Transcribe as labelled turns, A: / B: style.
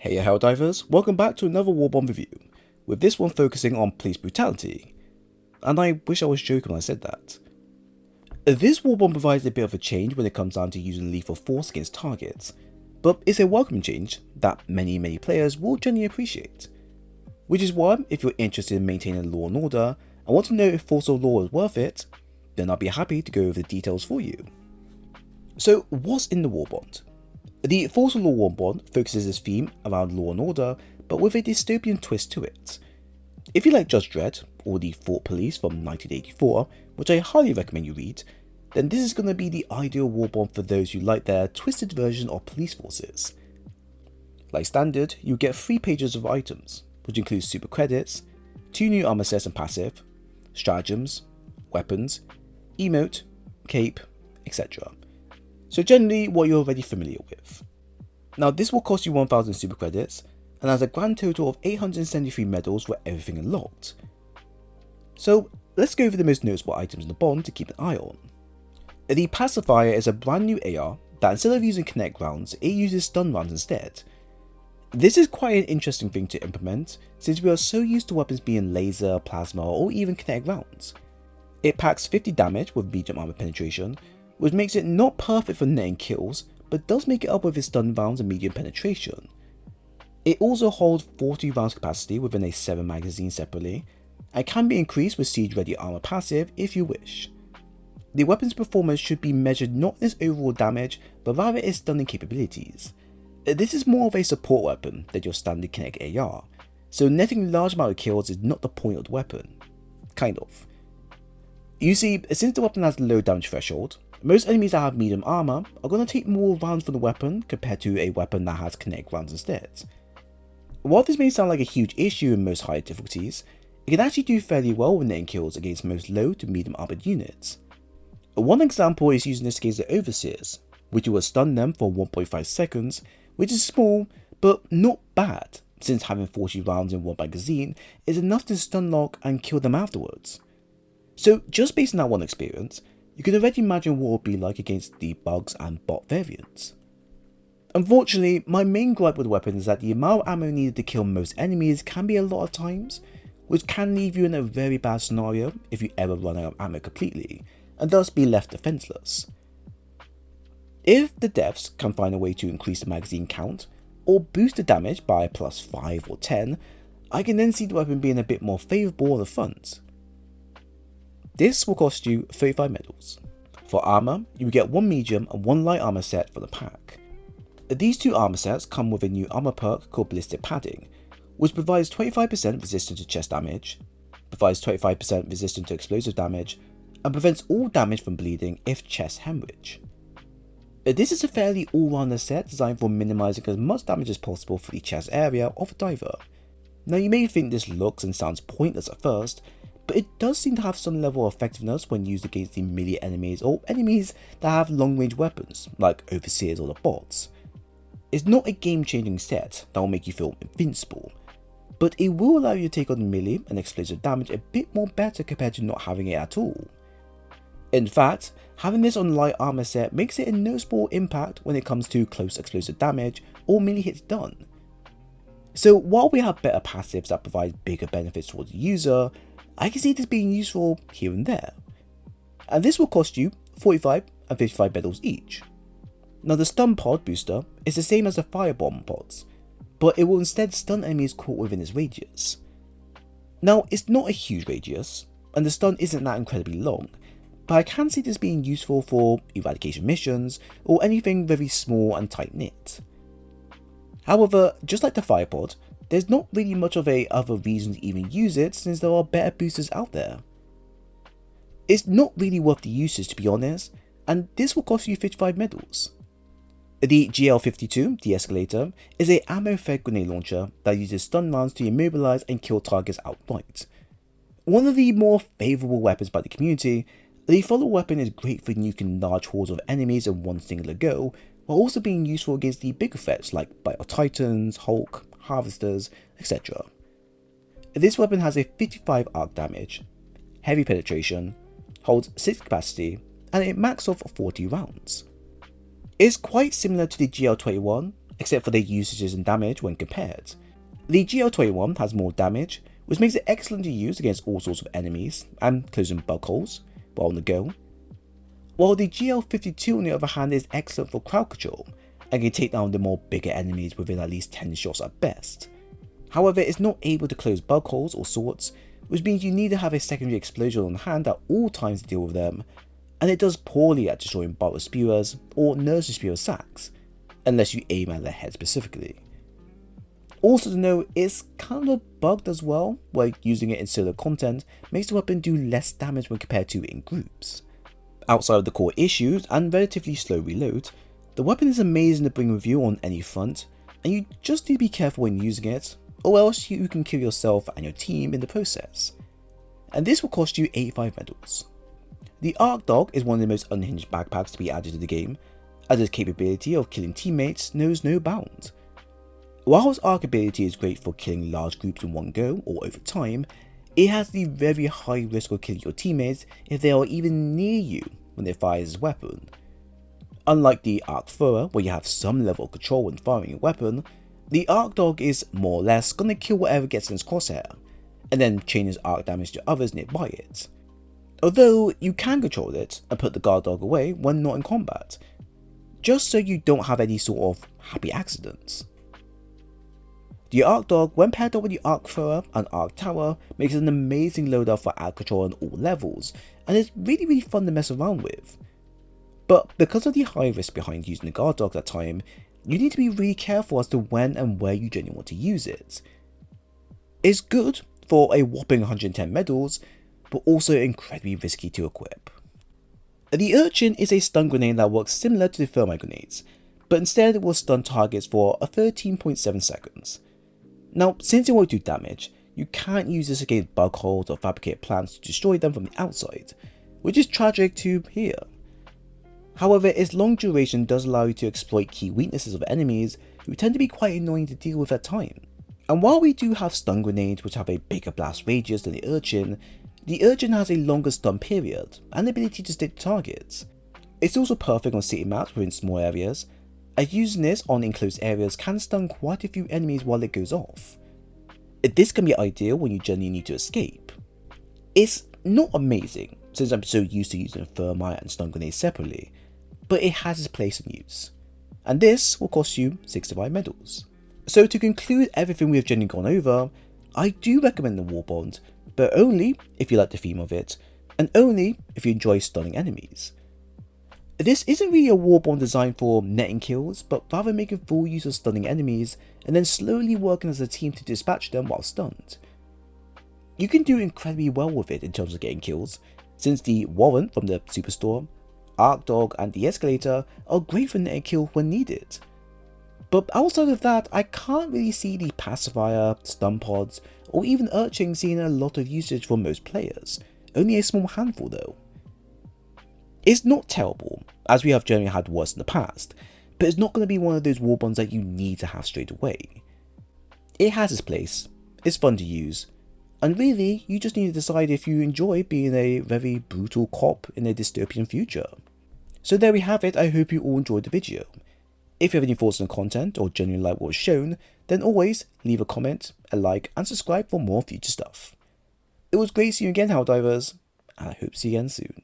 A: Hey helldivers, welcome back to another Warbond review, with this one focusing on police brutality. And I wish I was joking when I said that. This Warbond provides a bit of a change when it comes down to using lethal force against targets, but it's a welcome change that many players will generally appreciate. Which is why, if you're interested in maintaining law and order, and want to know if force of law is worth it, then I'll be happy to go over the details for you. So what's in the Warbond? The Force of Law Warbond focuses its theme around law and order, but with a dystopian twist to it. If you like Judge Dredd, or the Thought Police from 1984, which I highly recommend you read, then this is going to be the ideal Warbond for those who like their twisted version of police forces. Like standard, you get 3 pages of items, which includes super credits, 2 new armor sets and passive, stratagems, weapons, emote, cape, etc. So generally what you're already familiar with. Now this will cost you 1000 super credits and has a grand total of 873 medals for everything unlocked. So let's go over the most noticeable items in the bond to keep an eye on. The Pacifier is a brand new AR that instead of using kinetic rounds, it uses stun rounds instead. This is quite an interesting thing to implement since we are so used to weapons being laser, plasma or even kinetic rounds. It packs 50 damage with medium armor penetration, which makes it not perfect for netting kills, but does make it up with its stun rounds and medium penetration. It also holds 40 rounds capacity within a 7 magazine separately, and can be increased with siege ready armor passive if you wish. The weapon's performance should be measured not in its overall damage, but rather its stunning capabilities. This is more of a support weapon than your standard kinetic AR, so netting large amount of kills is not the point of the weapon. Kind of. You see, since the weapon has a low damage threshold, most enemies that have medium armor are going to take more rounds from the weapon compared to a weapon that has kinetic rounds instead. While this may sound like a huge issue in most higher difficulties, it can actually do fairly well when netting kills against most low to medium armored units. One example is using this against the Overseers, which will stun them for 1.5 seconds, which is small but not bad, since having 40 rounds in one magazine is enough to stun lock and kill them afterwards. So just based on that one experience, you can already imagine what it would be like against the bugs and bot variants. Unfortunately, my main gripe with the weapon is that the amount of ammo needed to kill most enemies can be a lot of times, which can leave you in a very bad scenario if you ever run out of ammo completely, and thus be left defenseless. If the devs can find a way to increase the magazine count, or boost the damage by plus 5 or 10, I can then see the weapon being a bit more favourable on the front. This will cost you 35 medals. For armor, you get 1 medium and 1 light armor set for the pack. These 2 armor sets come with a new armor perk called ballistic padding, which provides 25% resistance to chest damage, provides 25% resistance to explosive damage, and prevents all damage from bleeding if chest hemorrhage. This is a fairly all-rounder set designed for minimizing as much damage as possible for the chest area of a diver. Now you may think this looks and sounds pointless at first, but it does seem to have some level of effectiveness when used against the melee enemies or enemies that have long-range weapons, like Overseers or the bots. It's not a game-changing set that will make you feel invincible, but it will allow you to take on melee and explosive damage a bit more better compared to not having it at all. In fact, having this on light armor set makes it a noticeable impact when it comes to close explosive damage or melee hits done. So while we have better passives that provide bigger benefits towards the user, I can see this being useful here and there. And this will cost you 45 and 55 medals each. Now the stun pod booster is the same as the firebomb pods, but it will instead stun enemies caught within its radius. Now it's not a huge radius, and the stun isn't that incredibly long, but I can see this being useful for eradication missions or anything very small and tight knit. However, just like the firepod, there's not really much of a other reason to even use it since there are better boosters out there. It's not really worth the usage to be honest, and this will cost you 55 medals. The GL52 De-Escalator is a ammo-fed grenade launcher that uses stun rounds to immobilize and kill targets outright. One of the more favourable weapons by the community, the follow weapon is great for nuking large hordes of enemies in one singular go, while also being useful against the bigger threats like Bite of Titans, Hulk, Harvesters, etc. This weapon has a 55 arc damage, heavy penetration, holds 6 capacity, and a max of 40 rounds. It's quite similar to the GL21 except for their usages and damage when compared. The GL21 has more damage, which makes it excellent to use against all sorts of enemies and closing bug holes while on the go, while the GL52 on the other hand is excellent for crowd control and can take down the more bigger enemies within at least 10 shots at best. However, it's not able to close bug holes or sorts, which means you need to have a secondary explosion on hand at all times to deal with them, and it does poorly at destroying barrel spewers or nurse spewer sacks, unless you aim at their head specifically. Also to note, it's kind of bugged as well, where using it in solo content makes the weapon do less damage when compared to in groups. Outside of the core issues and relatively slow reload, the weapon is amazing to bring with you on any front, and you just need to be careful when using it, or else you can kill yourself and your team in the process. And this will cost you 85 medals. The Arc Dog is one of the most unhinged backpacks to be added to the game, as its capability of killing teammates knows no bounds. While its arc ability is great for killing large groups in one go or over time, it has the very high risk of killing your teammates if they are even near you when it fires its weapon. Unlike the Arc Thrower, where you have some level of control when firing your weapon, the Arc Dog is more or less gonna kill whatever gets in its crosshair, and then chain its arc damage to others nearby it. Although you can control it and put the guard dog away when not in combat, just so you don't have any sort of happy accidents. The Arc Dog, when paired up with the Arc Thrower and Arc Tower, makes an amazing loadout for ad control on all levels, and it's really fun to mess around with. But because of the high risk behind using the guard dog at time, you need to be really careful as to when and where you genuinely want to use it. It's good for a whopping 110 medals, but also incredibly risky to equip. The Urchin is a stun grenade that works similar to the thermite grenades, but instead it will stun targets for a 13.7 seconds. Now, since it won't do damage, you can't use this against bug holes or fabricated plants to destroy them from the outside, which is tragic to hear. However, its long duration does allow you to exploit key weaknesses of enemies who tend to be quite annoying to deal with at time. And while we do have stun grenades which have a bigger blast radius than the Urchin has a longer stun period and the ability to stick to targets. It's also perfect on city maps within small areas, as using this on enclosed areas can stun quite a few enemies while it goes off. This can be ideal when you generally need to escape. It's not amazing, since I'm so used to using thermite and stun grenades separately, but it has its place in use, and this will cost you 65 medals. So to conclude everything we have generally gone over, I do recommend the Warbond, but only if you like the theme of it, and only if you enjoy stunning enemies. This isn't really a Warbond designed for netting kills, but rather making full use of stunning enemies and then slowly working as a team to dispatch them while stunned. You can do incredibly well with it in terms of getting kills, since the Warrant from the Superstore, Arc Dog and De-Escalator are great for netting kills when needed. But outside of that, I can't really see the Pacifier, stun pods, or even Urchin seeing a lot of usage for most players, only a small handful though. It's not terrible, as we have generally had worse in the past, but it's not going to be one of those Warbonds that you need to have straight away. It has its place, it's fun to use, and really you just need to decide if you enjoy being a very brutal cop in a dystopian future. So there we have it. I hope you all enjoyed the video. If you have any thoughts on the content or genuinely like what was shown, then always leave a comment, a like and subscribe for more future stuff. It was great seeing you again, helldivers, and I hope to see you again soon.